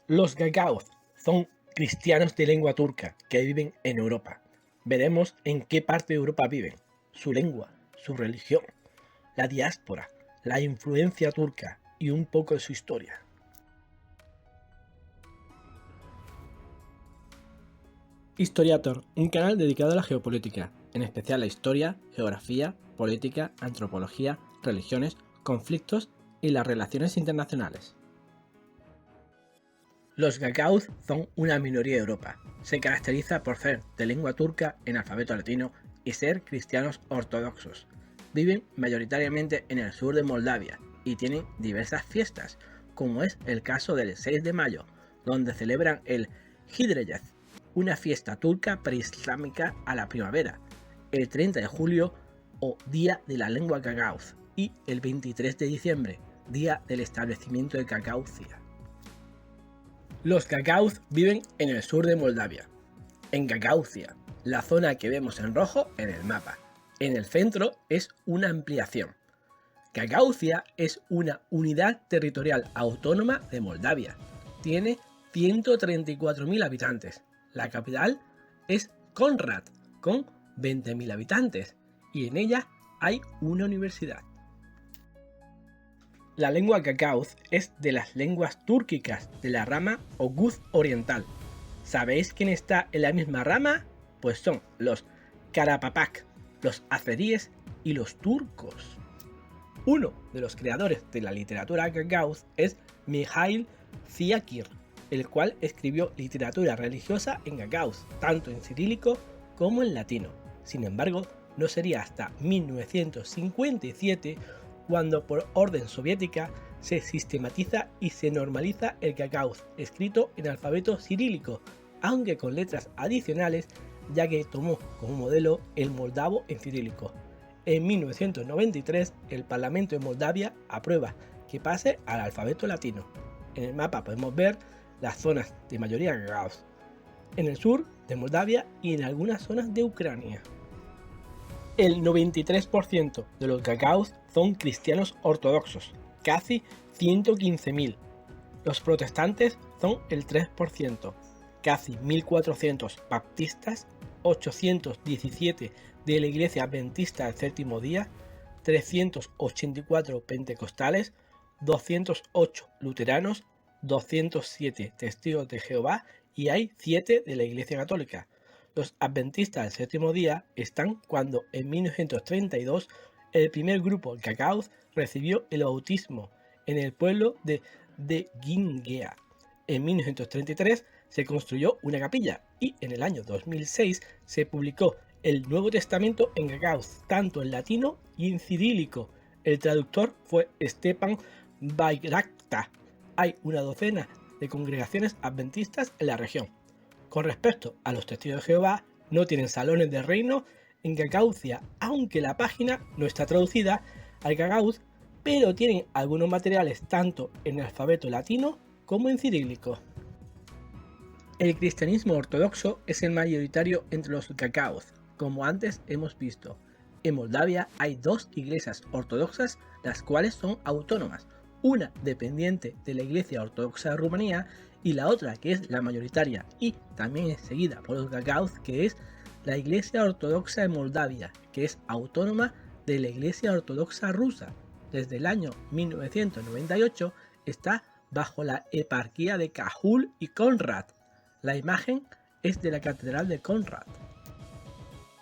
Los gagauz son cristianos de lengua turca que viven en Europa. Veremos en qué parte de Europa viven, su lengua, su religión, la diáspora, la influencia turca y un poco de su historia. Historiator, un canal dedicado a la geopolítica, en especial a historia, geografía, política, antropología, religiones, conflictos y las relaciones internacionales. Los gagauz son una minoría de Europa. Se caracteriza por ser de lengua turca en alfabeto latino y ser cristianos ortodoxos. Viven mayoritariamente en el sur de Moldavia y tienen diversas fiestas, como es el caso del 6 de mayo, donde celebran el Hidrellez, una fiesta turca preislámica a la primavera, el 30 de julio o Día de la Lengua Gagauz y el 23 de diciembre, Día del Establecimiento de Gagauzia. Los gagauz viven en el sur de Moldavia, en Gagauzia, la zona que vemos en rojo en el mapa. En el centro es una ampliación. Gagauzia es una unidad territorial autónoma de Moldavia. Tiene 134.000 habitantes. La capital es Konrad, con 20.000 habitantes, y en ella hay una universidad. La lengua gagauz es de las lenguas túrquicas de la rama Oguz Oriental. ¿Sabéis quién está en la misma rama? Pues son los Karapapak, los azeríes y los turcos. Uno de los creadores de la literatura gagauz es Mihail Ziakir, el cual escribió literatura religiosa en gagauz, tanto en cirílico como en latino. Sin embargo, no sería hasta 1957 cuando por orden soviética se sistematiza y se normaliza el gagauz escrito en alfabeto cirílico, aunque con letras adicionales, ya que tomó como modelo el moldavo en cirílico. En 1993 el Parlamento de Moldavia aprueba que pase al alfabeto latino. En el mapa podemos ver las zonas de mayoría gagauz, en el sur de Moldavia y en algunas zonas de Ucrania. El 93% de los gagauz son cristianos ortodoxos, casi 115.000. Los protestantes son el 3%, casi 1.400 baptistas, 817 de la Iglesia Adventista del Séptimo Día, 384 pentecostales, 208 luteranos, 207 testigos de Jehová y hay 7 de la Iglesia Católica. Los adventistas del séptimo día están cuando en 1932 el primer grupo gagauz recibió el bautismo en el pueblo de Guingea. En 1933 se construyó una capilla y en el año 2006 se publicó el Nuevo Testamento en gagauz, tanto en latino y en cirílico. El traductor fue Stepan Bayraktar. Hay una docena de congregaciones adventistas en la región. Con respecto a los testigos de Jehová, no tienen salones de reino en Gagauzia, aunque la página no está traducida al gagauz, pero tienen algunos materiales tanto en alfabeto latino como en cirílico. El cristianismo ortodoxo es el mayoritario entre los gagauz, como antes hemos visto. En Moldavia hay dos iglesias ortodoxas, las cuales son autónomas, una dependiente de la Iglesia Ortodoxa de Rumanía y la otra, que es la mayoritaria y también es seguida por los gagauz, que es la Iglesia Ortodoxa de Moldavia, que es autónoma de la Iglesia Ortodoxa rusa. Desde el año 1998 está bajo la eparquía de Cajul y Konrad. La imagen es de la Catedral de Konrad.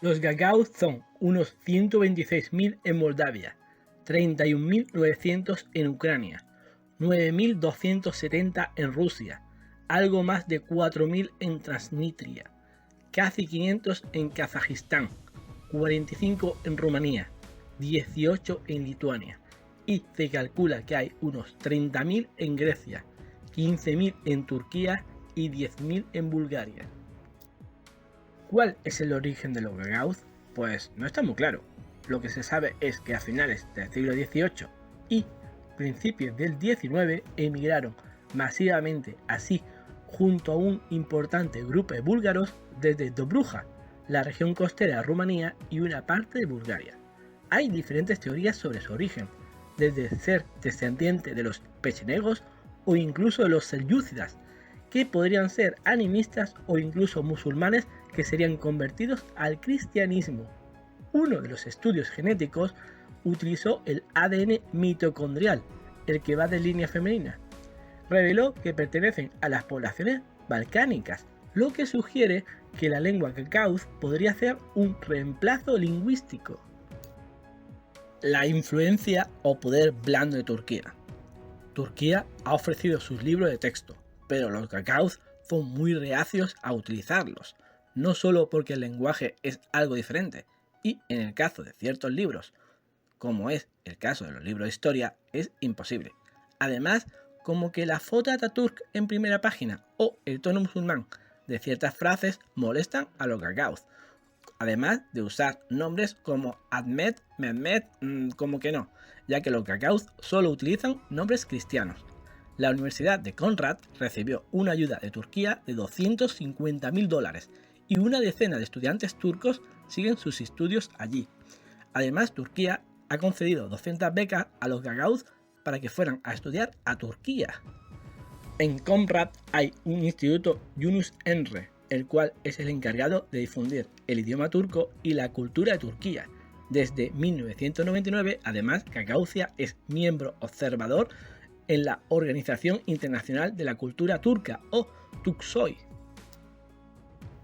Los gagauz son unos 126.000 en Moldavia, 31.900 en Ucrania, 9.270 en Rusia, algo más de 4.000 en Transnistria, casi 500 en Kazajistán, 45 en Rumanía, 18 en Lituania y se calcula que hay unos 30.000 en Grecia, 15.000 en Turquía y 10.000 en Bulgaria. ¿Cuál es el origen de los gagauz? Pues no está muy claro. Lo que se sabe es que a finales del siglo XVIII y principios del XIX emigraron masivamente así junto a un importante grupo de búlgaros desde Dobruja, la región costera de Rumanía y una parte de Bulgaria. Hay diferentes teorías sobre su origen, desde ser descendiente de los pechenegos o incluso de los selyúcidas, que podrían ser animistas o incluso musulmanes que serían convertidos al cristianismo. Uno de los estudios genéticos utilizó el ADN mitocondrial, el que va de línea femenina. Reveló que pertenecen a las poblaciones balcánicas, lo que sugiere que la lengua cacauz podría ser un reemplazo lingüístico. La influencia o poder blando de Turquía. Turquía ha ofrecido sus libros de texto, pero los cacauz son muy reacios a utilizarlos, no solo porque el lenguaje es algo diferente, y en el caso de ciertos libros, como es el caso de los libros de historia, es imposible. Además, como que la foto de Ataturk en primera página o el tono musulmán de ciertas frases molestan a los cacauz, además de usar nombres como Ahmet, Mehmet, como que no, ya que los cacauz solo utilizan nombres cristianos. La Universidad de Conrad recibió una ayuda de Turquía de $250.000 y una decena de estudiantes turcos siguen sus estudios allí. Además, Turquía ha concedido 200 becas a los cacauz para que fueran a estudiar a Turquía. En Conrad hay un instituto Yunus Emre, el cual es el encargado de difundir el idioma turco y la cultura de Turquía. Desde 1999, además, Cacaucia es miembro observador en la Organización Internacional de la Cultura Turca, o Tuksoy.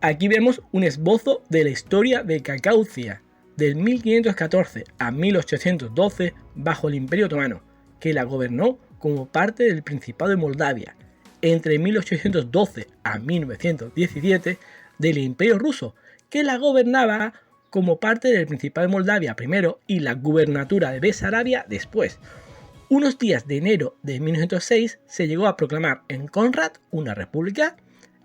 Aquí vemos un esbozo de la historia de Cacaucia, del 1514 a 1812 bajo el Imperio Otomano, que la gobernó como parte del Principado de Moldavia. Entre 1812 a 1917 del Imperio Ruso, que la gobernaba como parte del Principado de Moldavia primero y la gubernatura de Besarabia después. Unos días de enero de 1906 se llegó a proclamar en Conrad una república.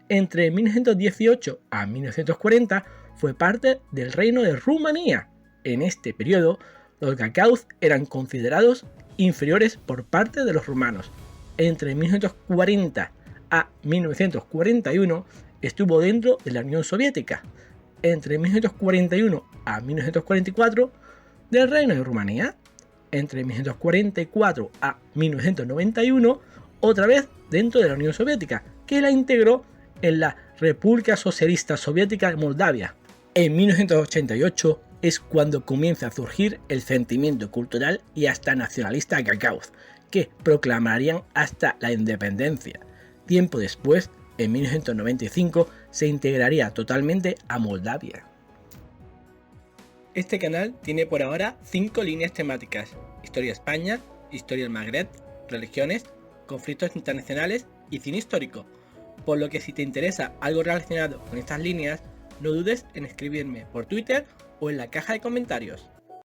Entre 1918 a 1940 fue parte del Reino de Rumanía. En este periodo, los cacauz eran considerados inferiores por parte de los rumanos. Entre 1940 a 1941 estuvo dentro de la Unión Soviética. Entre 1941 a 1944 del Reino de Rumanía. Entre 1944 a 1991 otra vez dentro de la Unión Soviética, que la integró en la República Socialista Soviética de Moldavia. En 1988 es cuando comienza a surgir el sentimiento cultural y hasta nacionalista cacauz, que proclamarían hasta la independencia. Tiempo después, en 1995, se integraría totalmente a Moldavia. Este canal tiene por ahora 5 líneas temáticas: historia de España, historia del Magreb, religiones, conflictos internacionales y cine histórico. Por lo que si te interesa algo relacionado con estas líneas, no dudes en escribirme por Twitter o en la caja de comentarios.